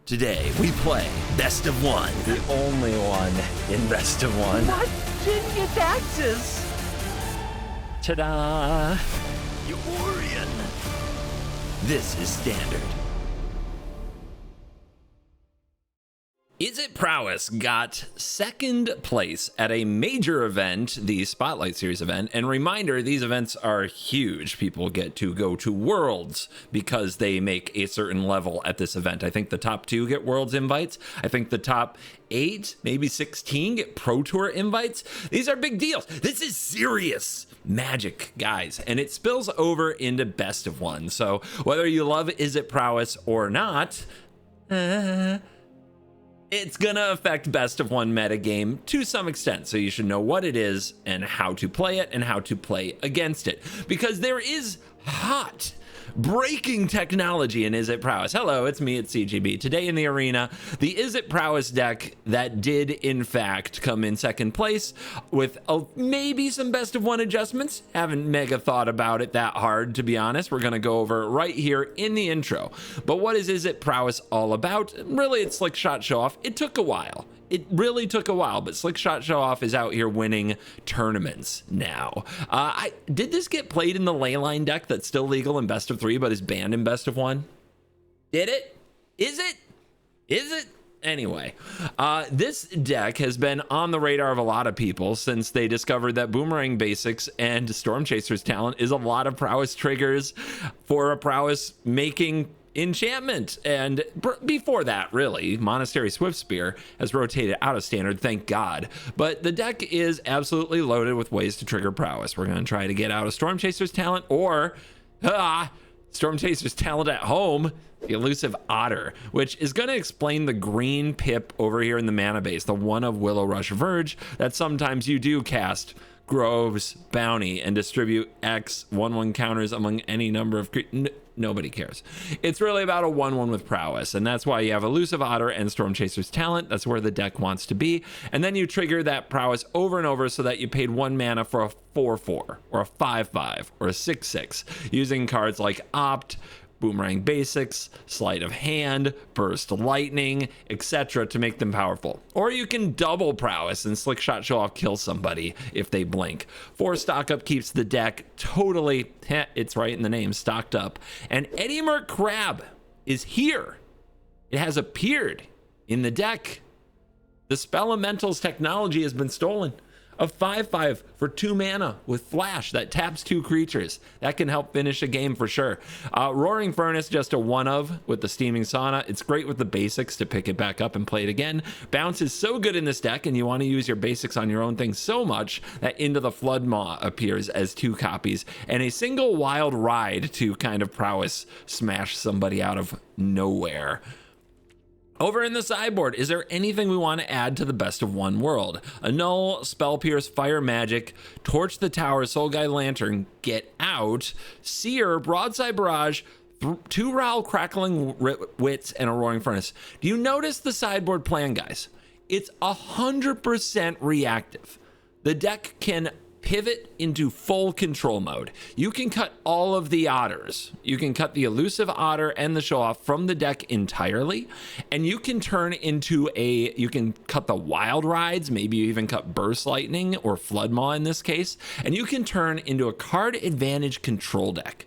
Today, we play Best of One. The only one in Best of One. What? Didn't get taxes. Ta-da! Eurian. This is Standard. Izzet Prowess got second place at a major event, the Spotlight Series event. And reminder, these events are huge. People get to go to Worlds because they make a certain level at this event. I think the top 2 get Worlds invites. I think the top 8, maybe 16 get Pro Tour invites. These are big deals. This is serious magic, guys. And it spills over into Best of One. So whether you love Izzet Prowess or not, it's gonna affect Best of One metagame to some extent, so you should know what it is and how to play it and how to play against it, because there is hot breaking technology in Izzet Prowess. Hello, it's me at CGB. Today in the arena, the Izzet Prowess deck that did in fact come in second place with maybe some Best of One adjustments. Haven't mega thought about it that hard, to be honest. We're gonna go over it right here in the intro. But what is Izzet Prowess all about? Really, it's Slickshot Show-Off. It took a while. It really took a while, but Slickshot Show-Off is out here winning tournaments now. Did this get played in the Leyline deck that's still legal in Best of 3, but is banned in Best of 1? Did it? Is it? Is it? Anyway, this deck has been on the radar of a lot of people since they discovered that Boomerang Basics and Storm Chaser's talent is a lot of prowess triggers for a prowess making enchantment. And before that, really, Monastery Swiftspear has rotated out of standard, thank God. But the deck is absolutely loaded with ways to trigger prowess. We're going to try to get out of Storm Chaser's talent, or Storm Chaser's talent at home, the Elusive Otter, which is going to explain the green pip over here in the mana base, the one of Willow Rush Verge, that sometimes you do cast Grove's Bounty and distribute X 1/1 counters among any number of nobody cares. It's really about a 1/1 with prowess, and that's why you have Elusive Otter and Storm Chaser's talent. That's where the deck wants to be. And then you trigger that prowess over and over so that you paid 1 mana for a 4/4 or a 5/5 or a 6/6 using cards like Opt, Boomerang Basics, Sleight of Hand, Burst Lightning, etc. to make them powerful. Or you can double prowess and Slickshot Show-Off kill somebody if they blink. 4 stock up keeps the deck totally, it's right in the name, stocked up. And Eddie Merc Crab is here. It has appeared in the deck. The Spelemental's technology has been stolen. A 5/5 for 2 mana with flash that taps 2 creatures. That can help finish a game for sure. Roaring Furnace, just a 1/of with the Steaming Sauna. It's great with the basics to pick it back up and play it again. Bounce is so good in this deck, and you want to use your basics on your own thing so much that Into the Flood Maw appears as 2 copies, and a single Wild Ride to kind of prowess smash somebody out of nowhere. Over in the sideboard, is there anything we want to add to the Best of One world? Annul, Spell Pierce, Fire Magic, Torch the Tower, Soul Guide Lantern, Get Out, Seer, Broadside Barrage, 2 Growl Crackling Wits, and a Roaring Furnace. Do you notice the sideboard plan, guys? It's 100% reactive. The deck can pivot into full control mode. You can cut all of the otters. You can cut the Elusive Otter and the Show-Off from the deck entirely, and you can turn into you can cut the Wild Rides, maybe you even cut Burst Lightning or Flood Maw in this case, and you can turn into a card advantage control deck.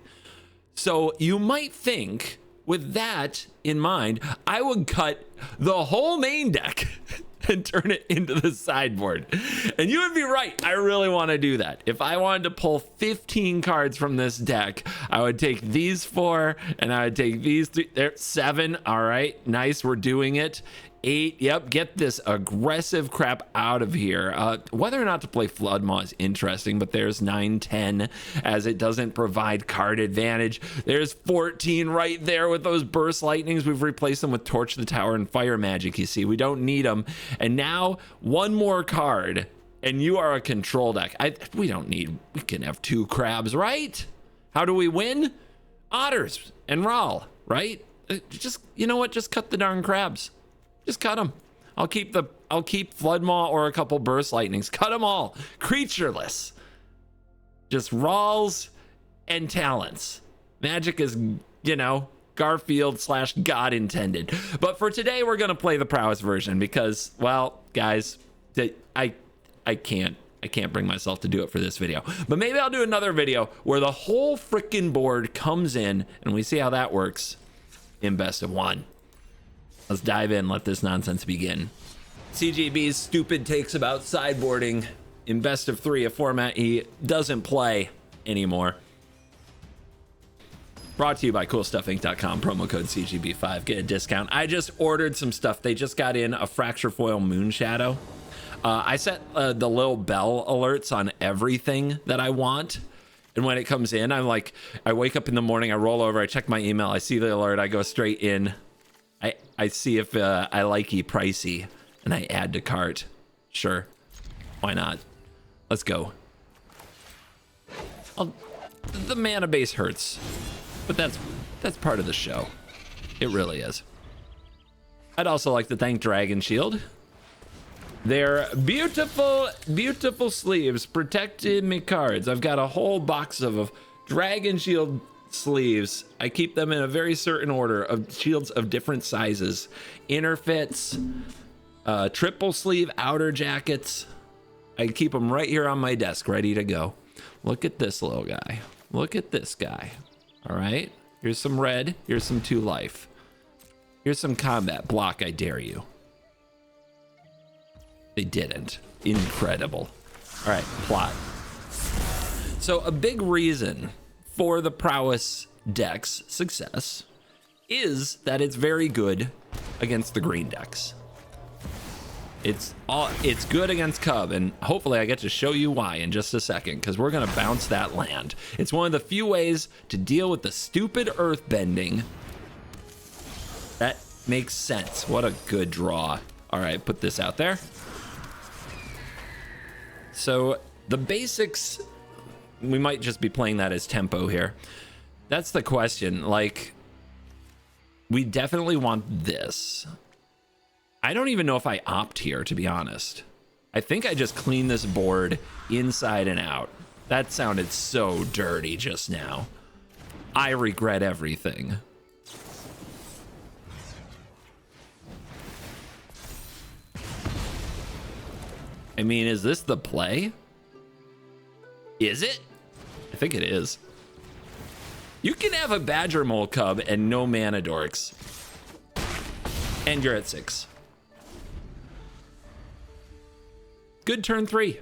So you might think, with that in mind, I would cut the whole main deck and turn it into the sideboard. And you would be right. I really want to do that. If I wanted to pull 15 cards from this deck, I would take these 4 and I would take these 3. There, 7. All right, nice. We're doing it. 8. Yep, get this aggressive crap out of here. Whether or not to play Flood Maw is interesting, but there's 9, 10, as it doesn't provide card advantage. There's 14 right there with those Burst Lightnings. We've replaced them with Torch the Tower and Fire Magic, you see. We don't need them. And now, 1 more card, and you are a control deck. We can have 2 crabs, right? How do we win? Otters and Rahl, right? Just, you know what? Just cut the darn crabs. Just cut them. I'll keep Flood Maw or a couple Burst Lightnings. Cut them all. Creatureless. Just Rahls and talents. Magic is, Garfield slash God intended. But for today, we're going to play the prowess version because, well, guys, I can't bring myself to do it for this video. But maybe I'll do another video where the whole freaking board comes in and we see how that works in best of one. Let's dive in. Let this nonsense begin. CGB's stupid takes about sideboarding in best of three, a format he doesn't play anymore. Brought to you by CoolStuffInc.com. Promo code CGB5. Get a discount. I just ordered some stuff. They just got in a Fracture Foil Moonshadow. I set the little bell alerts on everything that I want. And when it comes in, I'm like, I wake up in the morning, I roll over, I check my email, I see the alert, I go straight in. I see if I like pricey, and I add to cart. Sure. Why not? Let's go. The mana base hurts, but that's part of the show. It really is. I'd also like to thank Dragon Shield. Their beautiful, beautiful sleeves protected me cards. I've got a whole box of Dragon Shield sleeves. I keep them in a very certain order of shields of different sizes. Inner fits, triple sleeve outer jackets. I keep them right here on my desk, ready to go. Look at this little guy. Look at this guy. All right. Here's some red. Here's some 2 life. Here's some combat. Block, I dare you. They didn't. Incredible. All right, plot. So a big reason for the prowess deck's success is that it's very good against the green decks. It's good against Cub, and hopefully I get to show you why in just a second, because we're gonna bounce that land. It's one of the few ways to deal with the stupid earth bending that makes sense. What a good draw. All right, put this out there. So the basics, we might just be playing that as tempo here. That's the question. Like, we definitely want this. I don't even know if I opt here, to be honest. I think I just clean this board inside and out. That sounded so dirty just now. I regret everything. I mean, is this the play? Is it? I think it is. You can have a Badger Mole Cub and no mana dorks. And you're at 6. Good turn 3.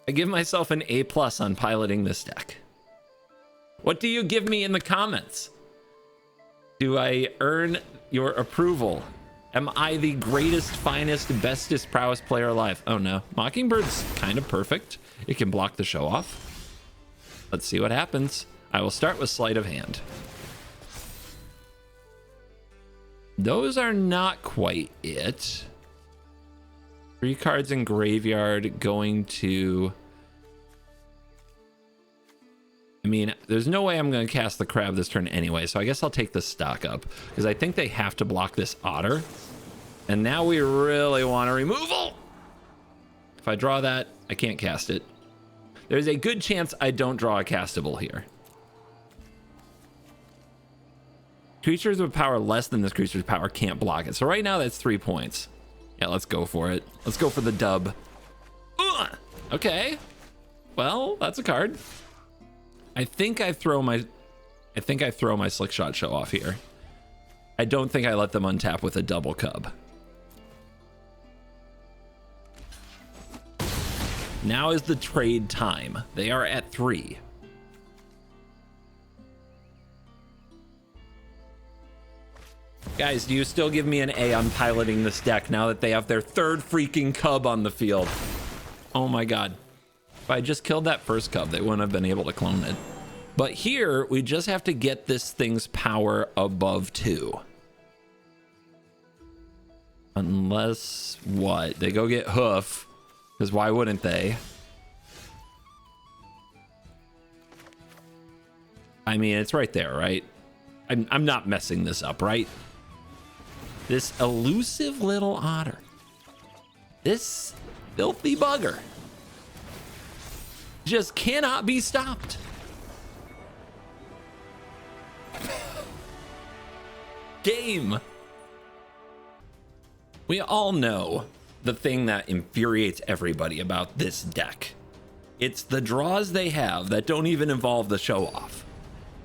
I give myself an A+ on piloting this deck. What do you give me in the comments? Do I earn your approval? Am I the greatest, finest, bestest prowess player alive? Oh no, Mockingbird's kind of perfect. It can block the show-off. Let's see what happens. I will start with sleight of hand. Those are not quite it. 3 cards in graveyard going to... I mean, there's no way I'm going to cast the crab this turn anyway, so I guess I'll take the stock up, because I think they have to block this otter. And now we really want a removal. If I draw that, I can't cast it. There's a good chance I don't draw a castable here. Creatures with power less than this creature's power can't block it. So right now that's 3 points. Yeah, let's go for it. Let's go for the dub. Okay. Well, that's a card. I think I throw my Slickshot Show-Off here. I don't think I let them untap with a double cub. Now is the trade time. They are at 3. Guys, do you still give me an A on piloting this deck now that they have their 3rd freaking cub on the field? Oh my god. If I just killed that first cub, they wouldn't have been able to clone it. But here, we just have to get this thing's power above 2. Unless, what? They go get Hoof, because why wouldn't they? I mean, it's right there, right? I'm not messing this up, right? This elusive little otter. This filthy bugger just cannot be stopped. game. We all know the thing that infuriates everybody about this deck. It's the draws they have that don't even involve the show-off.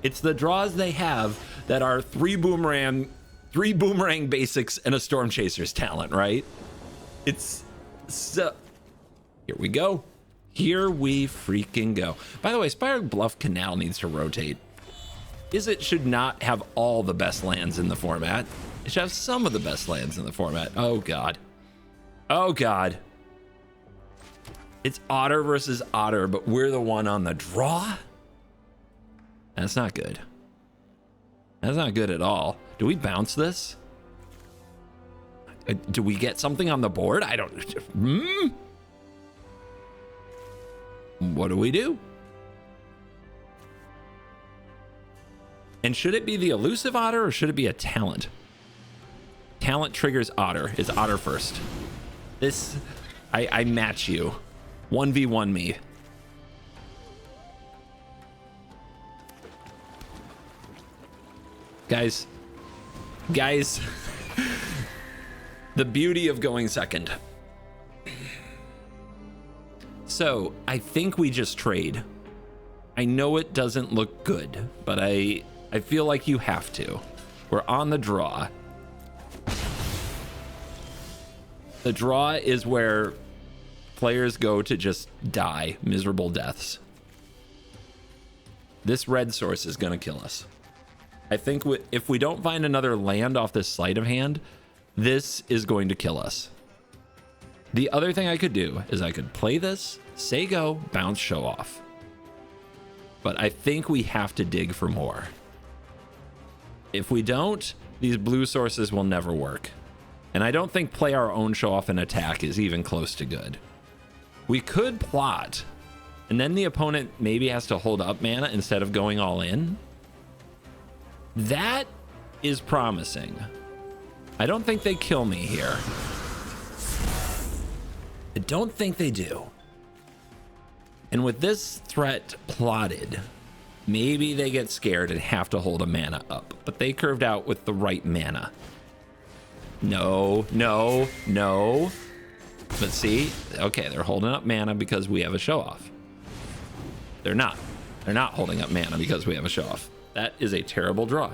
It's the draws they have that are three boomerang basics and a storm chaser's talent, right? It's so... Here we go. Here we freaking go. By the way, Spire Bluff Canal needs to rotate. Izzet should not have all the best lands in the format. It should have some of the best lands in the format. Oh, God. Oh, God. It's Otter versus Otter, but we're the one on the draw? That's not good. That's not good at all. Do we bounce this? Do we get something on the board? I don't... What do we do? And should it be the elusive Otter or should it be a talent? Talent triggers Otter. It's Otter first. This... I match you. 1v1 me. Guys, the beauty of going second. So I think we just trade. I know it doesn't look good, but I feel like you have to. We're on the draw. The draw is where players go to just die miserable deaths. This red source is going to kill us. I think if we don't find another land off this sleight of hand, this is going to kill us. The other thing I could do is I could play this, say go, bounce, show off. But I think we have to dig for more. If we don't, these blue sources will never work. And I don't think play our own show off and attack is even close to good. We could plot, and then the opponent maybe has to hold up mana instead of going all in. That is promising. I don't think they kill me here. I don't think they do. And with this threat plotted, maybe they get scared and have to hold a mana up, but they curved out with the right mana. No, no, no. But see, okay, they're holding up mana because we have a show off. They're not. They're not holding up mana because we have a show off. That is a terrible draw.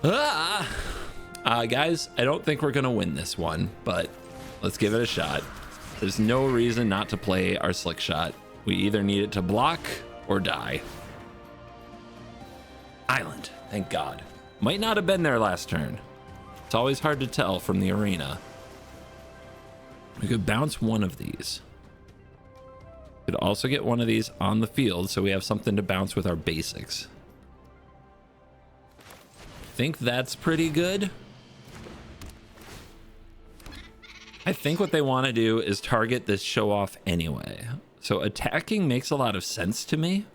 Guys, I don't think we're going to win this one, but let's give it a shot. There's no reason not to play our slick shot. We either need it to block or die. Island, thank God. Might not have been there last turn. It's always hard to tell from the arena. We could bounce one of these. Could also get one of these on the field so we have something to bounce with our basics. Think that's pretty good. I think what they want to do is target this show off anyway. So attacking makes a lot of sense to me.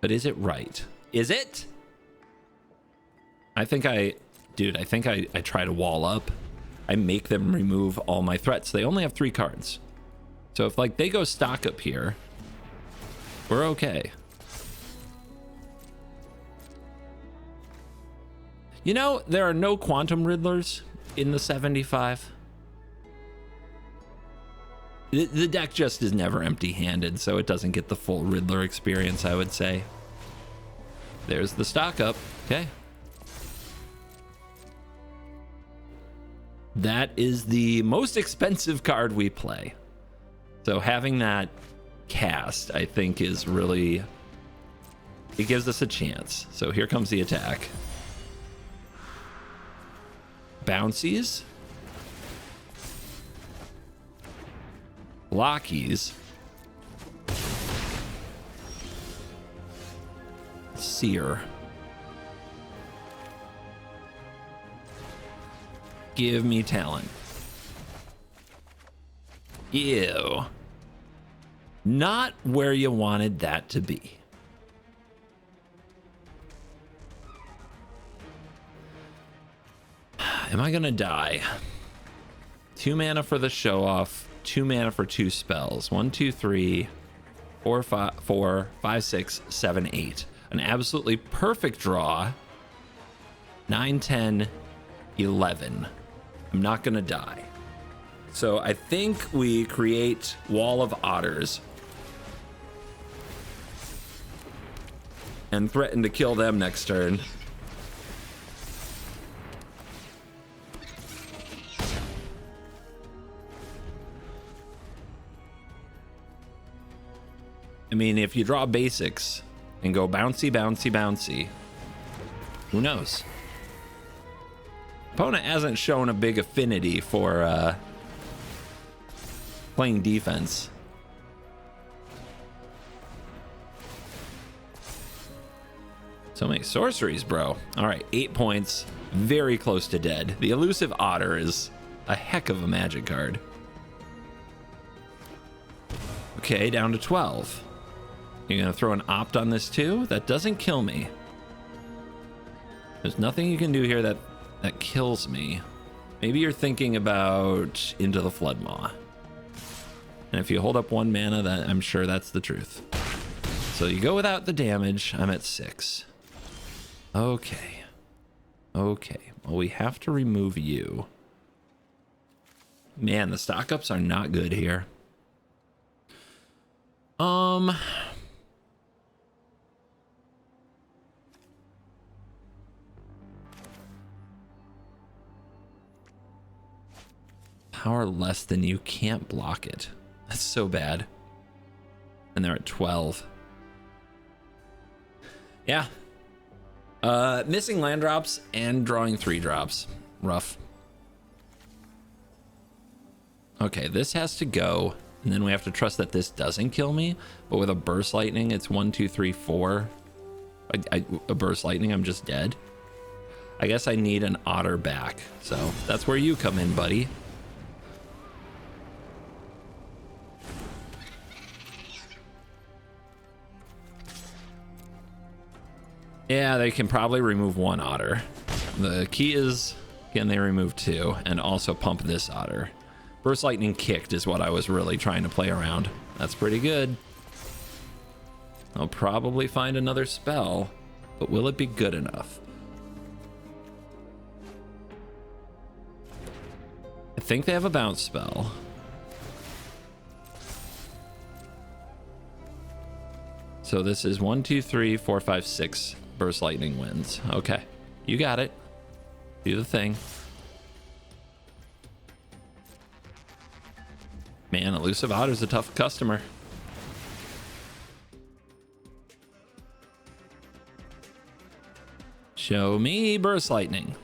But is it right? Is it? I think I try to wall up. I make them remove all my threats. They only have 3 cards. So if like they go stock up here, we're okay. You know, there are no Quantum Riddlers in the 75. The deck just is never empty-handed, so it doesn't get the full Riddler experience, I would say. There's the stock up. Okay. That is the most expensive card we play. So having that cast, I think, is really... It gives us a chance. So here comes the attack. Bouncies. Blockies. Seer. Give me talent. Ew. Not where you wanted that to be. Am I gonna die? 2 mana for the show off, 2 mana for 2 spells. 1, 2, 3, 4, 5, 6, 7, 8. An absolutely perfect draw 9, 10, 11. I'm not gonna die. So I think we create Wall of Otters and threaten to kill them next turn. I mean, if you draw basics and go bouncy, bouncy, bouncy, who knows? Opponent hasn't shown a big affinity for playing defense. So many sorceries, bro. All right, 8 points, very close to dead. The Elusive Otter is a heck of a magic card. Okay, down to 12. You're gonna throw an opt on this too? That doesn't kill me. There's nothing you can do here that kills me. Maybe you're thinking about Into the Floodmaw. And if you hold up 1 mana, that I'm sure that's the truth. So you go without the damage. I'm at 6. Okay. Okay. Well, we have to remove you. Man, the stock ups are not good here. Power less than you, can't block it. That's so bad. And they're at 12. Yeah. Missing land drops and drawing 3 drops. Rough. Okay, this has to go. And then we have to trust that this doesn't kill me. But with a burst lightning, it's 1, 2, 3, 4. A burst lightning, I'm just dead. I guess I need an otter back. So that's where you come in, buddy. Yeah, they can probably remove 1 otter. The key is, can they remove 2 and also pump this otter? Burst Lightning kicked is what I was really trying to play around. That's pretty good. I'll probably find another spell, but will it be good enough? I think they have a bounce spell. So this is 1, 2, 3, 4, 5, 6 Burst Lightning wins. Okay, you got it. Do the thing. Man, Elusive Otter's a tough customer. Show me Burst Lightning.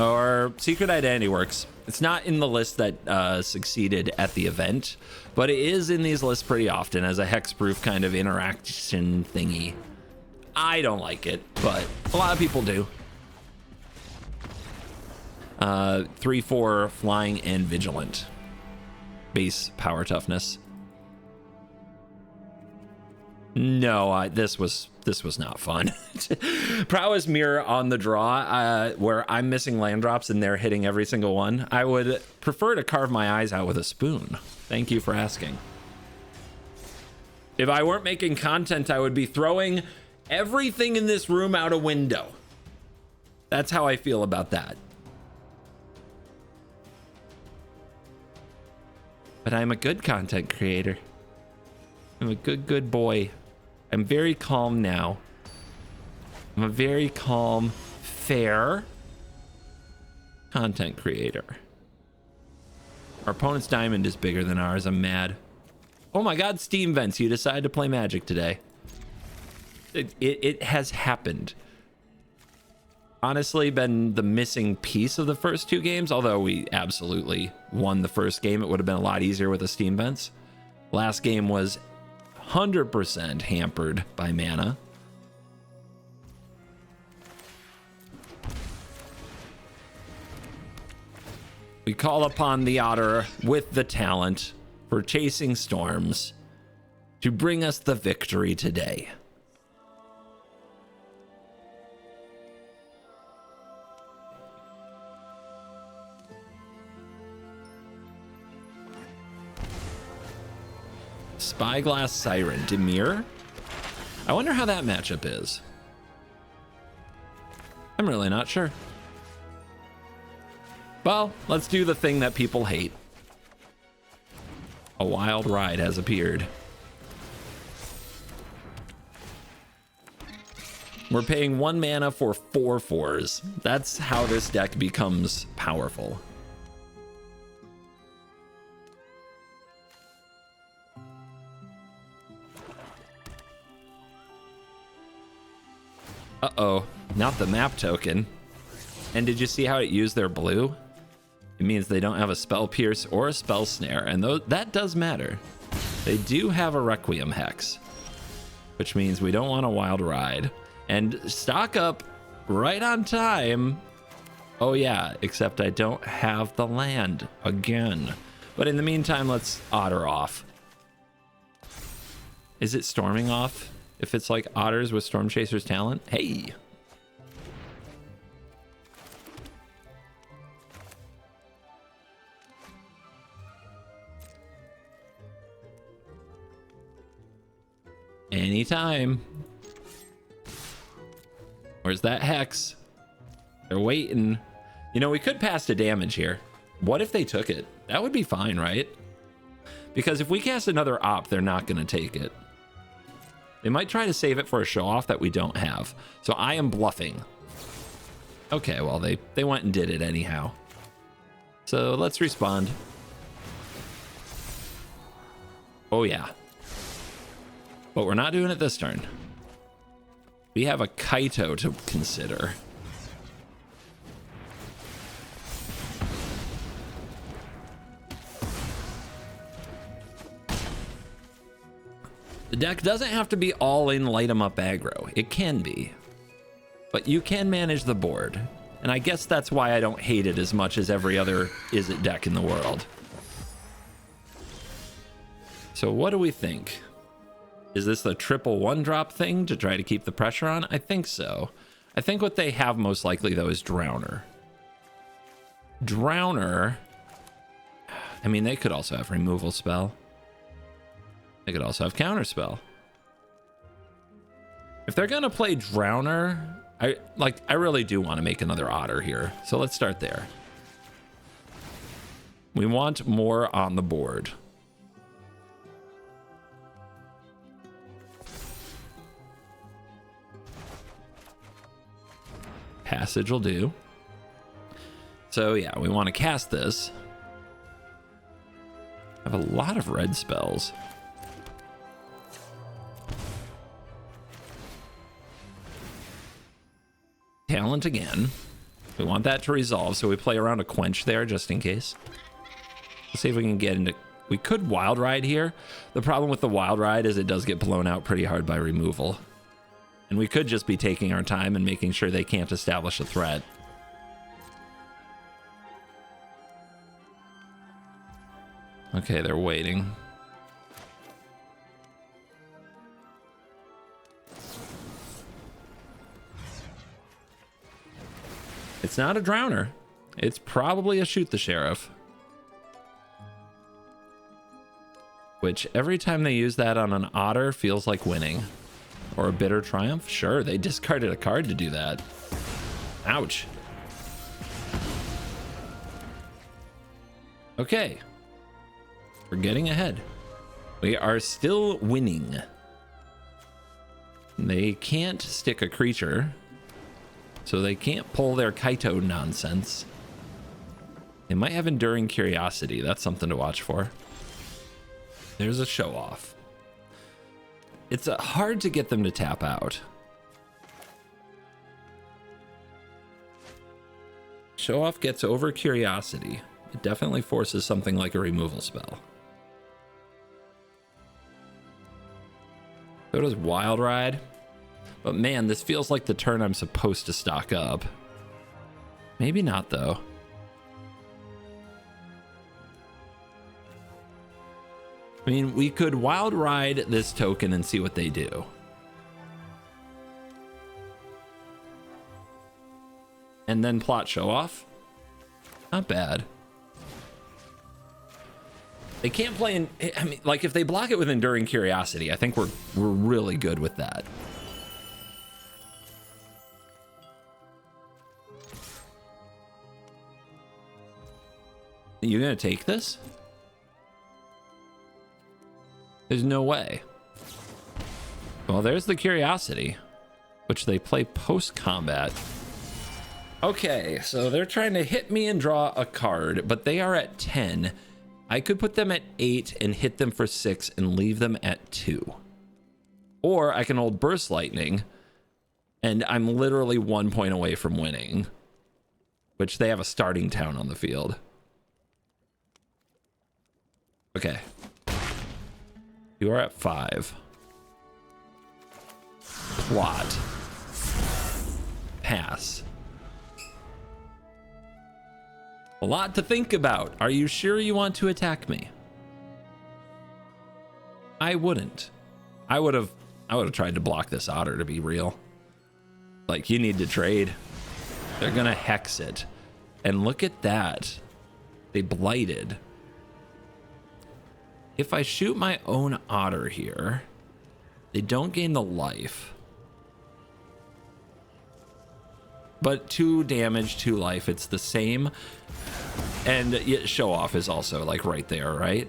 Or Secret Identity works. It's not in the list that succeeded at the event, but it is in these lists pretty often as a hexproof kind of interaction thingy. I don't like it, but a lot of people do. 3, 4 flying and vigilant. Base power toughness. No, this was not fun. Prowess Mirror on the draw, where I'm missing land drops and they're hitting every single one. I would prefer to carve my eyes out with a spoon. Thank you for asking. If I weren't making content, I would be throwing everything in this room out a window. That's how I feel about that. But I'm a good content creator. I'm a good boy. I'm very calm now. I'm a very calm, fair content creator. Our opponent's diamond is bigger than ours. I'm mad. Oh my God, Steam Vents, you decided to play Magic today. It has happened. Honestly, been the missing piece of the first 2 games, although we absolutely won the first game. It would have been a lot easier with the Steam Vents. Last game was 100% hampered by mana. We call upon the otter with the talent for chasing storms to bring us the victory today. Spyglass Siren, Demir. I wonder how that matchup is. I'm really not sure. Well, let's do the thing that people hate. A wild ride has appeared. We're paying 1 mana for 4 4s. That's how this deck becomes powerful. Uh-oh, not the map token. And did you see how it used their blue? It means they don't have a Spell Pierce or a Spell Snare, and that does matter. They do have a Requiem Hex, which means we don't want a Wild Ride. And stock up right on time. Oh yeah, except I don't have the land again. But in the meantime, let's otter off. Is it storming off? If it's like otters with Storm Chaser's talent? Hey. Anytime. Where's that Hex? They're waiting. You know, we could pass to damage here. What if they took it? That would be fine, right? Because if we cast another op, they're not going to take it. They might try to save it for a show-off that we don't have. So I am bluffing. Okay, well, they went and did it anyhow. So let's respond. Oh, yeah. But we're not doing it this turn. We have a Kaito to consider. The deck doesn't have to be all in light 'em up aggro. It can be. But you can manage the board. And I guess that's why I don't hate it as much as every other Izzet deck in the world. So what do we think? Is this the triple 1-drop thing to try to keep the pressure on? I think so. I think what they have most likely, though, is Drowner. Drowner... I mean, they could also have Removal Spell. They could also have Counterspell. If they're going to play Drowner, I really do want to make another Otter here. So let's start there. We want more on the board. Passage will do. So yeah, we want to cast this. I have a lot of red spells. Talent again. We want that to resolve, so we play around a Quench there just in case. Let's see if we can get into... We could Wild Ride here. The problem with the Wild Ride is it does get blown out pretty hard by removal. And we could just be taking our time and making sure they can't establish a threat. Okay, they're waiting. It's not a Drowner. It's probably a Shoot the Sheriff. Which every time they use that on an Otter feels like winning. Or a Bitter Triumph? Sure, they discarded a card to do that. Ouch. Okay. We're getting ahead. We are still winning. They can't stick a creature, so they can't pull their Kaito nonsense. They might have Enduring Curiosity. That's something to watch for. There's a Show-Off. It's hard to get them to tap out. Show-Off gets over Curiosity. It definitely forces something like a removal spell. So does Wild Ride. But man, this feels like the turn I'm supposed to stock up. Maybe not, though. I mean, we could Wild Ride this token and see what they do. And then plot Show-Off. Not bad. They can't play in, I mean, like if they block it with Enduring Curiosity, I think we're really good with that. You gonna take this? There's no way. Well, there's the Curiosity, which they play post-combat. Okay, so they're trying to hit me and draw a card, but they are at 10. I could put them at 8 and hit them for 6 and leave them at 2. Or I can hold Burst Lightning, and I'm literally 1 point away from winning, which they have a starting town on the field. Okay. You are at 5. Plot. Pass. A lot to think about. Are you sure you want to attack me? I wouldn't. I would have tried to block this otter, to be real. Like, you need to trade. They're gonna hex it. And look at that. They blighted. If I shoot my own otter here, they don't gain the life. But 2 damage, 2 life, it's the same. And yet Show-Off is also like right there, right?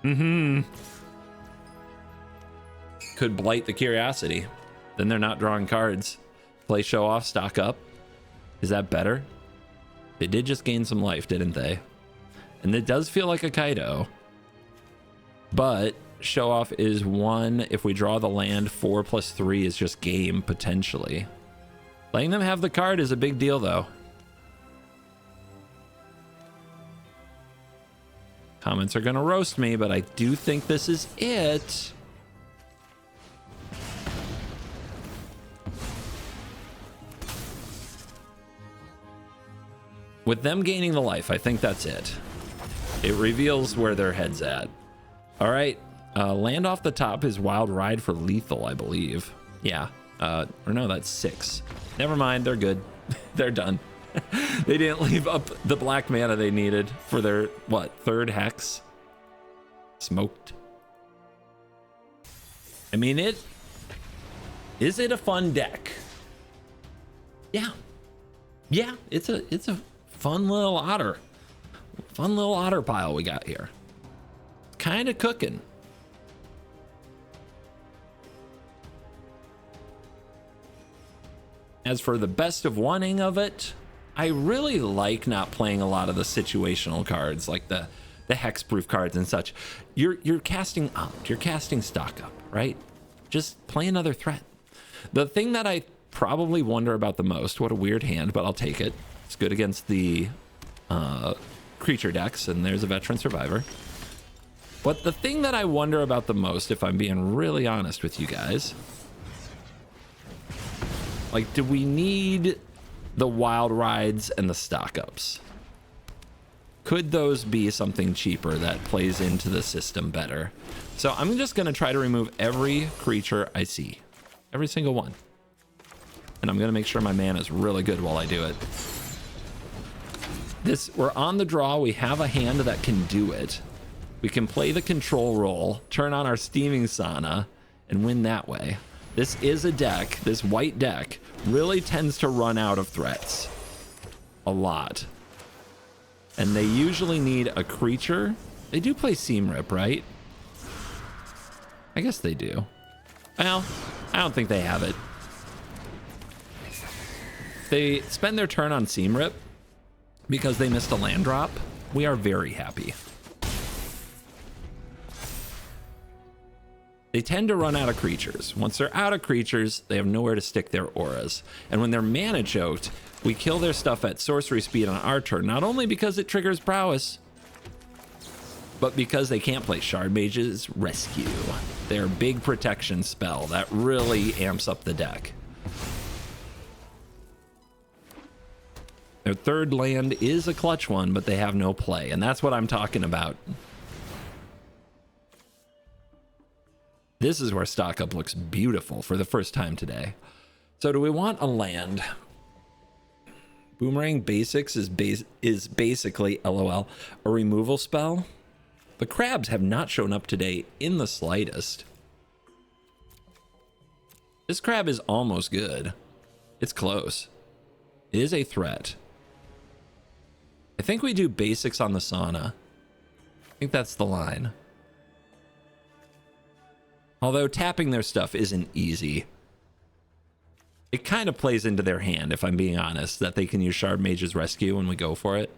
Could blight the Curiosity. Then they're not drawing cards. Play Show-Off, stock up. Is that better? They did just gain some life, didn't they? And it does feel like a Kaido. But Show-Off is 1. If we draw the land, 4 + 3 is just game, potentially. Letting them have the card is a big deal, though. Comments are going to roast me, but I do think this is it. With them gaining the life, I think that's it. It reveals where their head's at. All right. Land off the top is Wild Ride for lethal, I believe. Yeah. Or no, that's 6. Never mind. They're good. They're done. They didn't leave up the black mana they needed for their, what, 3rd hex? Smoked. I mean, is it a fun deck? Yeah. Yeah, it's a fun little otter. Fun little otter pile we got here. Kind of cooking. As for the best of wanting of it, I really like not playing a lot of the situational cards, like the hexproof cards and such. You're casting out, you're casting stock up, right? Just play another threat. The thing that I probably wonder about the most, what a weird hand, but I'll take it. It's good against the creature decks, and there's a veteran survivor. But the thing that I wonder about the most, if I'm being really honest with you guys, like, do we need the wild rides and the stock ups? Could those be something cheaper that plays into the system better? So I'm just going to try to remove every creature I see. Every single one. And I'm going to make sure my mana is really good while I do it. We're on the draw. We have a hand that can do it. We can play the control role, turn on our Steaming Sauna, and win that way. This is a deck, this white deck, really tends to run out of threats. A lot. And they usually need a creature. They do play Seam Rip, right? I guess they do. Well, I don't think they have it. They spend their turn on Seam Rip because they missed a land drop. We are very happy. They tend to run out of creatures. Once they're out of creatures, they have nowhere to stick their auras. And when they're mana choked, we kill their stuff at sorcery speed on our turn, not only because it triggers prowess, but because they can't play Shard Mage's Rescue, their big protection spell that really amps up the deck. Their 3rd land is a clutch one, but they have no play, and that's what I'm talking about. This is where stock up looks beautiful for the first time today. So do we want a land? Boomerang Basics is basically, LOL, a removal spell. The crabs have not shown up today in the slightest. This crab is almost good. It's close. It is a threat. I think we do basics on the sauna. I think that's the line. Although tapping their stuff isn't easy. It kind of plays into their hand, if I'm being honest, that they can use Shard Mage's Rescue when we go for it.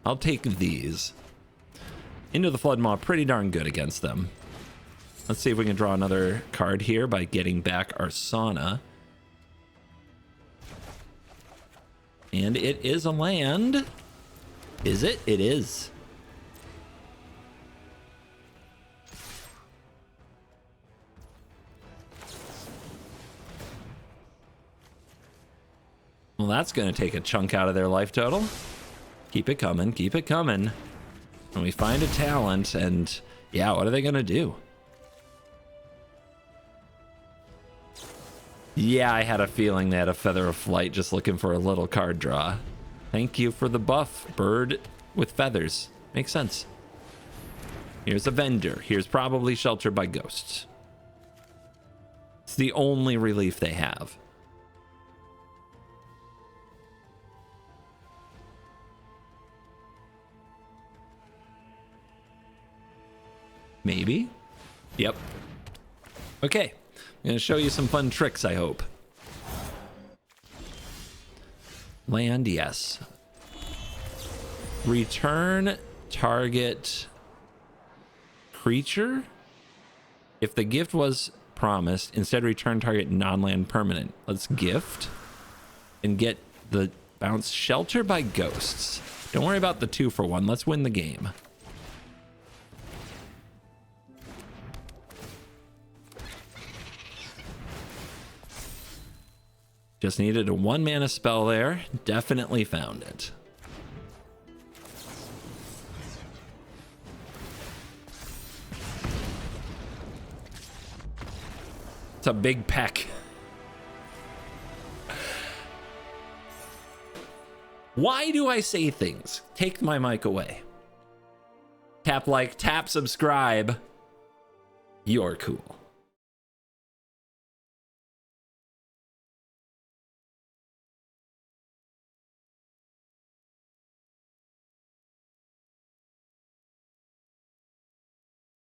I'll take these. Into the Flood Maw, pretty darn good against them. Let's see if we can draw another card here by getting back our sauna. And it is a land. Is it? It is. Well, that's going to take a chunk out of their life total. Keep it coming. Keep it coming. And we find a talent, and yeah, what are they going to do? Yeah, I had a feeling they had a Feather of Flight just looking for a little card draw. Thank you for the buff, bird with feathers. Makes sense. Here's a vendor. Here's probably Shelter by Ghosts. It's the only relief they have. Maybe? Yep. Okay. I'm going to show you some fun tricks, I hope. Land, yes. Return target creature. If the gift was promised, instead return target non-land permanent. Let's gift and get the bounce Shelter by Ghosts. Don't worry about the 2-for-1. Let's win the game. Just needed a 1-mana spell there. Definitely found it. It's a big peck. Why do I say things? Take my mic away. Tap like, tap subscribe. You're cool.